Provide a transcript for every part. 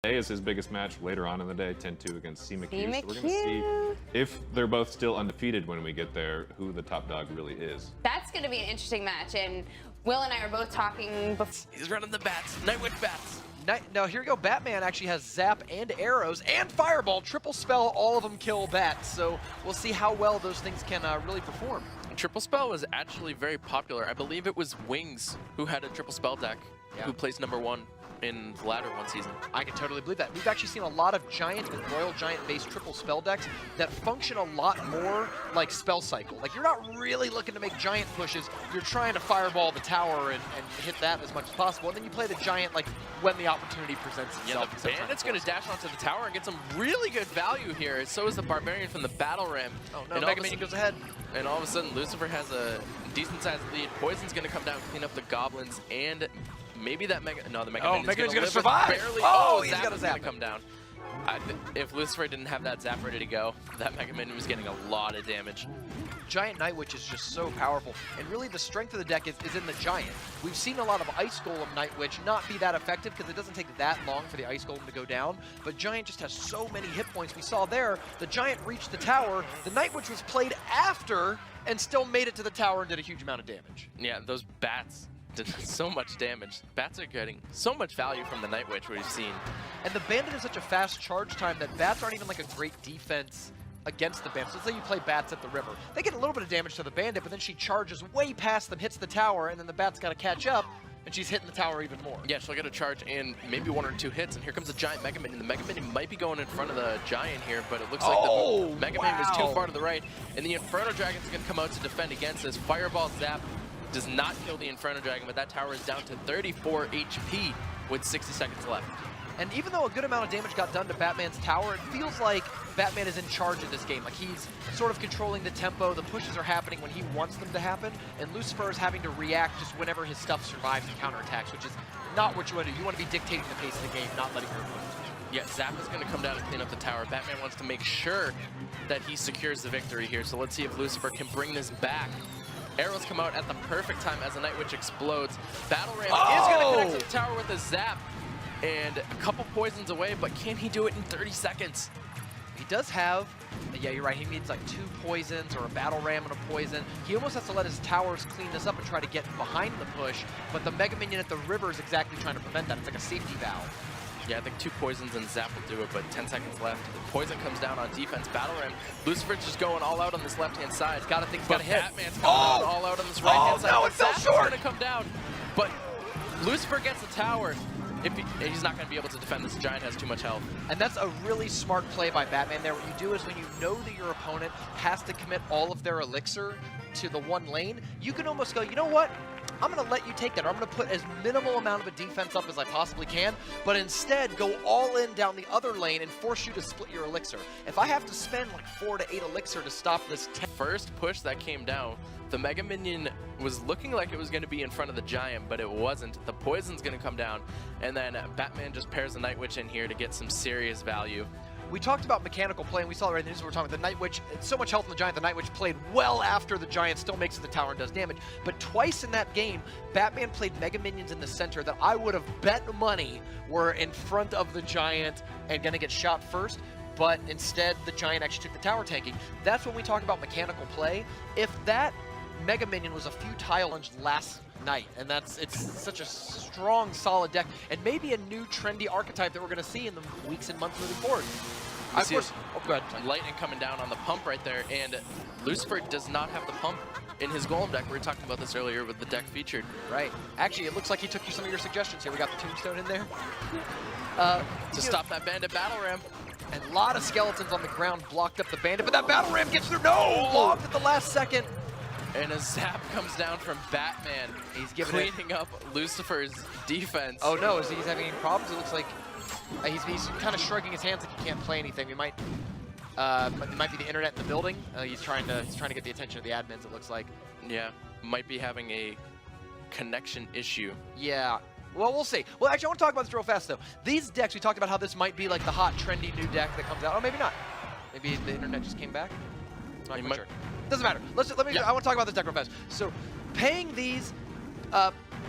Today is his biggest match later on in the day, 10-2 against C. McHugh. So we're going to see C. if they're both still undefeated when we get there, who the top dog really is. That's going to be an interesting match, and Will and I are both talking before. He's running the bats, Nightwitch bats. Now here we go, Batman actually has Zap and Arrows and Fireball, triple spell, all of them kill bats, so we'll see how well those things can really perform. Triple spell was actually very popular. I believe it was Wings who had a triple spell deck, who placed #1 in the ladder one season. I can totally believe that. We've actually seen a lot of Giant and Royal Giant-based triple spell decks that function a lot more like Spell Cycle. Like, you're not really looking to make Giant pushes, you're trying to Fireball the tower and hit that as much as possible, and then you play the Giant like when the opportunity presents itself. Yeah, the Bandit's going to dash onto the tower and get some really good value here. So is the Barbarian from the Battle Ram. Oh no, Mega Minion goes ahead. And all of a sudden, Lucifer has a decent-sized lead. Poison's going to come down and clean up the Goblins, and maybe that Mega... No, the Mega Minion's going to survive. Barely. Oh, he's got a Zap. Gonna come down. If Lucifer didn't have that Zap ready to go, that Mega Minion was getting a lot of damage. Giant Nightwitch is just so powerful, and really the strength of the deck is in the Giant. We've seen a lot of Ice Golem Nightwitch not be that effective because it doesn't take that long for the Ice Golem to go down, but Giant just has so many hit points. We saw there, the Giant reached the tower, the Nightwitch was played after, and still made it to the tower and did a huge amount of damage. Yeah, those bats did so much damage. Bats are getting so much value from the Nightwitch we've seen. And the Bandit is such a fast charge time that bats aren't even like a great defense against the Bandit. So let's say you play bats at the river. They get a little bit of damage to the Bandit, but then she charges way past them, hits the tower, and then the bat's got to catch up, and she's hitting the tower even more. Yeah, she'll get a charge and maybe 1 or 2 hits, and here comes a Giant Mega Minion. The Mega Minion might be going in front of the Giant here, but it looks like the Mega Minion was too far to the right, and the Inferno Dragon's going to come out to defend against this. Fireball Zap does not kill the Inferno Dragon, but that tower is down to 34 HP with 60 seconds left. And even though a good amount of damage got done to Batman's tower, it feels like Batman is in charge of this game. Like, he's sort of controlling the tempo, the pushes are happening when he wants them to happen, and Lucifer is having to react just whenever his stuff survives and counterattacks, which is not what you want to do. You want to be dictating the pace of the game, not letting your opponents. Yeah, Zap is going to come down and clean up the tower. Batman wants to make sure that he secures the victory here, so let's see if Lucifer can bring this back. Arrows come out at the perfect time as the Nightwitch explodes. Battle Ram is going to connect to the tower with a Zap, and a couple poisons away, but can he do it in 30 seconds? He does have, yeah, you're right, he needs like 2 poisons or a Battle Ram and a poison. He almost has to let his towers clean this up and try to get behind the push, but the Mega Minion at the river is exactly trying to prevent that. It's like a safety valve. Yeah, I think 2 poisons and Zap will do it, but 10 seconds left. Poison comes down on defense. Battle Ram. Lucifer's just going all out on this left-hand side. Gotta think he's gotta hit. Batman's coming all out on this right-hand side. No, it fell short! Gonna come down, but Lucifer gets the tower. He's not going to be able to defend this. Giant has too much health. And that's a really smart play by Batman there. What you do is when you know that your opponent has to commit all of their elixir to the one lane, you can almost go, you know what? I'm going to let you take that, or I'm going to put as minimal amount of a defense up as I possibly can, but instead go all in down the other lane and force you to split your elixir. If I have to spend like 4 to 8 elixir to stop this first push that came down, the Mega Minion was looking like it was going to be in front of the Giant, but it wasn't. The Poison's going to come down, and then Batman just pairs the Nightwitch in here to get some serious value. We talked about mechanical play, and we saw it right in the news. We were talking about the Nightwitch. So much health in the Giant. The Nightwitch played well after the Giant still makes it to the tower and does damage. But twice in that game, Batman played Mega Minions in the center that I would have bet money were in front of the Giant and going to get shot first. But instead, the Giant actually took the tower tanking. That's when we talk about mechanical play. If that Mega Minion was a few tile lunge last night, and it's such a strong, solid deck, and maybe a new trendy archetype that we're going to see in the weeks and months moving forward. Of course, go ahead. Lightning coming down on the pump right there, and Lucifer does not have the pump in his Golem deck. We were talking about this earlier with the deck featured. Right. Actually, it looks like he took you some of your suggestions here. We got the Tombstone in there. To stop that Bandit Battle Ram. And a lot of skeletons on the ground blocked up the Bandit, but that Battle Ram gets through. No! Logged at the last second. And a Zap comes down from Batman. He's giving cleaning up Lucifer's defense. Oh no, is he having any problems? It looks like he's kind of shrugging his hands like he can't play anything. It might be the internet in the building. He's trying to get the attention of the admins, it looks like. Yeah, might be having a connection issue. Yeah. Well, we'll see. Well, actually, I want to talk about this real fast, though. These decks, we talked about how this might be like the hot, trendy new deck that comes out. Oh, maybe not. Maybe the internet just came back. Not quite sure. Doesn't matter. I want to talk about this deck real fast. So, paying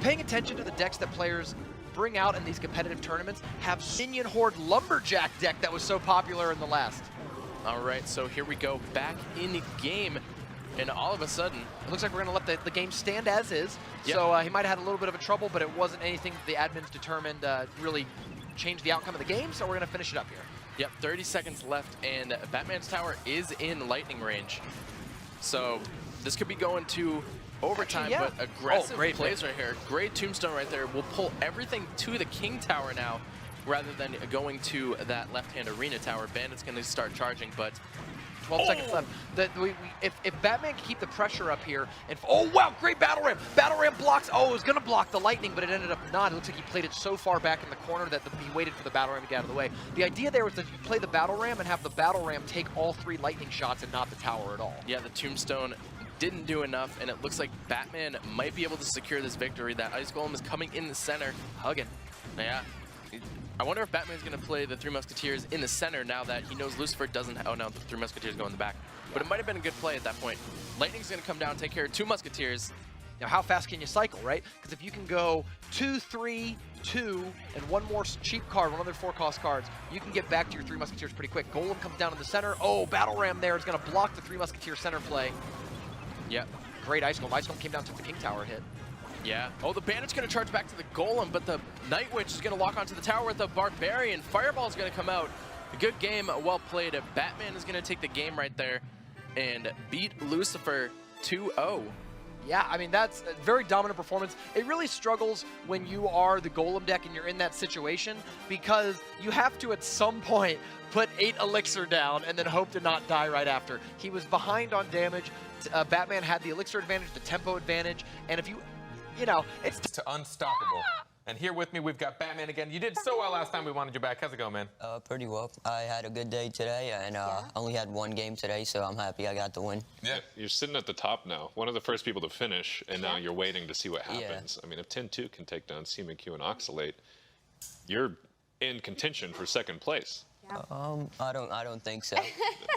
attention to the decks that players bring out in these competitive tournaments have Minion Horde Lumberjack deck that was so popular in the last. All right, so here we go, back in the game, and all of a sudden, it looks like we're going to let the game stand as is. Yep. So he might have had a little bit of a trouble, but it wasn't anything the admins determined really changed the outcome of the game, so we're going to finish it up here. Yep, 30 seconds left, and Batman's tower is in lightning range. So this could be going to overtime, Actually, yeah. but aggressive great plays play. right here. Great tombstone right there. We'll pull everything to the King Tower now, rather than going to that left-hand arena tower. Bandit's going to start charging, but 12 seconds left. If Batman can keep the pressure up here, and oh wow, great battle ram! Battle ram blocks. Oh, it was gonna block the lightning, but it ended up not. It looks like he played it so far back in the corner that he waited for the battle ram to get out of the way. The idea there was that you play the battle ram and have the battle ram take all 3 lightning shots and not the tower at all. yeah, the tombstone didn't do enough, and it looks like Batman might be able to secure this victory. That Ice Golem is coming in the center, hugging. Yeah. I wonder if Batman's going to play the 3 Musketeers in the center now that he knows Lucifer doesn't. Oh no, the 3 Musketeers go in the back. But it might have been a good play at that point. Lightning's going to come down, take care of 2 Musketeers. Now, how fast can you cycle, right? Because if you can go 2, 3, 2, and 1 more cheap card, 1 other 4-cost cards, you can get back to your 3 Musketeers pretty quick. Golem comes down in the center. Oh, Battle Ram there is going to block the 3 Musketeer center play. Yep. Great Ice Golem. Ice Golem came down, took the King Tower hit. Yeah. Oh, the Bandit's going to charge back to the Golem, but the Night Witch is going to lock onto the tower with the Barbarian. Fireball's going to come out. A good game, well played. Batman is going to take the game right there and beat Lucifer 2-0. Yeah, I mean, that's a very dominant performance. It really struggles when you are the Golem deck and you're in that situation because you have to, at some point, put 8 Elixir down and then hope to not die right after. He was behind on damage. Batman had the Elixir advantage, the tempo advantage, and if you know, it's to unstoppable. And here with me, we've got Batman again. You did so well last time we wanted you back. How's it going, man? Pretty well. I had a good day today, and only had 1 game today, so I'm happy I got the win. Yeah, you're sitting at the top now. One of the first people to finish, and now you're waiting to see what happens. I mean, if 10-2 can take down CMQ and Oxalate, you're in contention for 2nd place. I don't think so.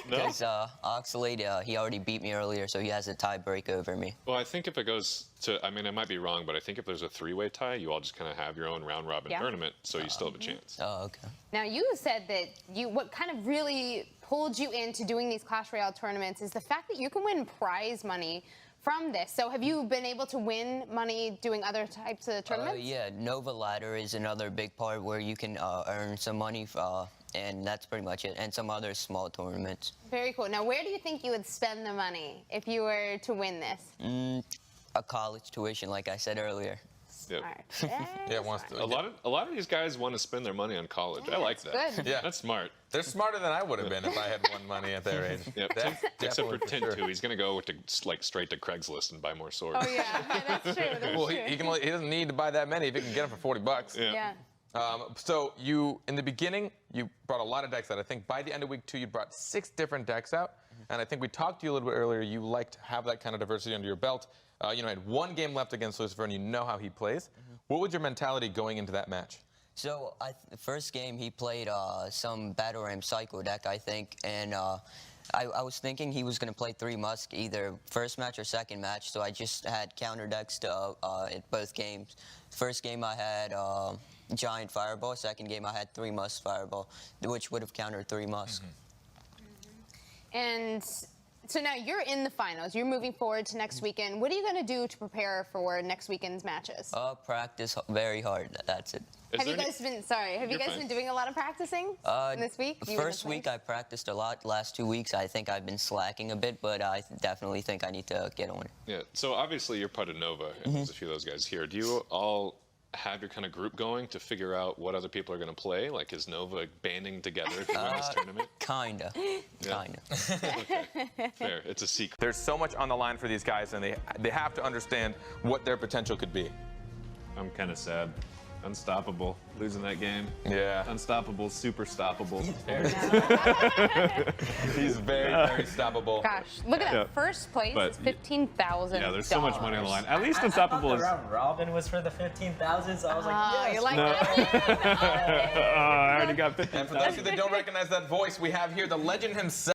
No? Because Oxalate, he already beat me earlier, so he has a tiebreak over me. Well, I think if it goes to, I mean, I might be wrong, but I think if there's a 3-way tie, you all just kind of have your own round-robin tournament, so you still have a chance. Oh, okay. Now, you said that what kind of really pulled you into doing these Clash Royale tournaments is the fact that you can win prize money from this. So have you been able to win money doing other types of tournaments? Yeah, Nova Ladder is another big part where you can earn some money, and that's pretty much it, and some other small tournaments. Very cool. Now, where do you think you would spend the money if you were to win this? A college tuition, like I said earlier. Yep. Yeah, wants to. A lot of these guys want to spend their money on college. I like that. Good. Yeah, That's smart. they're smarter than I would have been if I had won money at their age. Yep. That's Except for definitely 10-2, he's going to go straight to Craigslist and buy more swords. Oh, yeah. That's true. That's Well, true. he doesn't need to buy that many if he can get them for 40 bucks. Yeah. So in the beginning, you brought a lot of decks out. I think by the end of week 2, you brought 6 different decks out. And I think we talked to you a little bit earlier. You like to have that kind of diversity under your belt. You had 1 game left against Lucifer, and you know how he plays. What was your mentality going into that match? So the first game he played some Battle Ram Psycho deck, I think, and I was thinking he was going to play 3 Musk either first match or second match, so I just had counter decks to in both games. First game I had Giant Fireball, second game I had 3 Musk Fireball, which would have countered 3 Musk. And so now you're in the finals. You're moving forward to next weekend. What are you going to do to prepare for next weekend's matches? Practice very hard. That's it. Have you guys been doing a lot of practicing this week? First week I practiced a lot. Last 2 weeks I think I've been slacking a bit, but I definitely think I need to get on it. Yeah. So obviously you're part of Nova, and there's a few of those guys here. Do you all have your kind of group going to figure out what other people are going to play? Like, is Nova banding together to win this tournament? Kinda. Kinda. Okay. Fair. It's a secret. There's so much on the line for these guys, and they have to understand what their potential could be. I'm kind of sad. Unstoppable, losing that game. Yeah. Unstoppable, super stoppable. He's very, very stoppable. Gosh, look at that. First place But is $15,000. Yeah, there's so much money on the line. At least Unstoppable is. Round robin was for the 15,000, so I was like, yes. You like No. that? I already got 50. And for those of you that don't recognize that voice, we have here the legend himself.